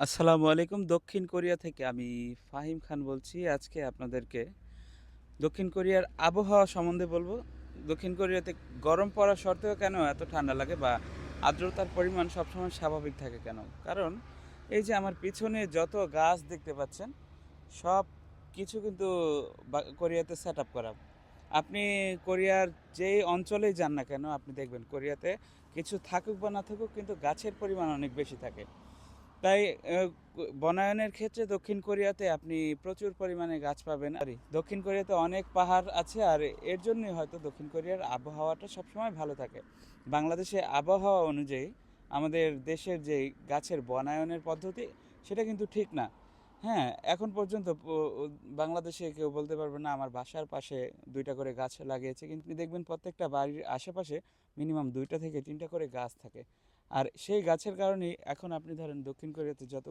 আসসালামু আলাইকুম। দক্ষিণ কোরিয়া থেকে আমি ফাহিম খান বলছি। আজকে আপনাদেরকে দক্ষিণ কোরিয়ার আবহাওয়া সম্বন্ধে বলবো। দক্ষিণ কোরিয়াতে গরম পড়া সত্ত্বেও কেন এত ঠান্ডা লাগে বা আর্দ্রতার পরিমাণ সবসময় স্বাভাবিক থাকে কেন? কারণ এই যে আমার পিছনে যত গাছ দেখতে পাচ্ছেন, সব কিছু কিন্তু কোরিয়াতে সেট আপ করা। আপনি কোরিয়ার যেই অঞ্চলেই যান না কেন, আপনি দেখবেন কোরিয়াতে কিছু থাকুক বা না থাকুক কিন্তু গাছের পরিমাণ অনেক বেশি থাকে। তাই বনায়নের ক্ষেত্রে দক্ষিণ কোরিয়াতে আপনি প্রচুর পরিমাণে গাছ পাবেন। আর দক্ষিণ কোরিয়াতে অনেক পাহাড় আছে, আর এর জন্যই হয়তো দক্ষিণ কোরিয়ার আবহাওয়াটা সবসময় ভালো থাকে। বাংলাদেশে আবহাওয়া অনুযায়ী আমাদের দেশের যে গাছের বনায়নের পদ্ধতি, সেটা কিন্তু ঠিক না। হ্যাঁ, এখন পর্যন্ত বাংলাদেশে কেউ বলতে পারবে না আমার বাসার পাশে ২টা করে গাছ লাগিয়েছে, কিন্তু আপনি দেখবেন প্রত্যেকটা বাড়ির আশেপাশে মিনিমাম ২টা থেকে ৩টা করে গাছ থাকে। আর সেই গাছের কারণেই এখন আপনি ধরেন দক্ষিণ কোরিয়াতে যত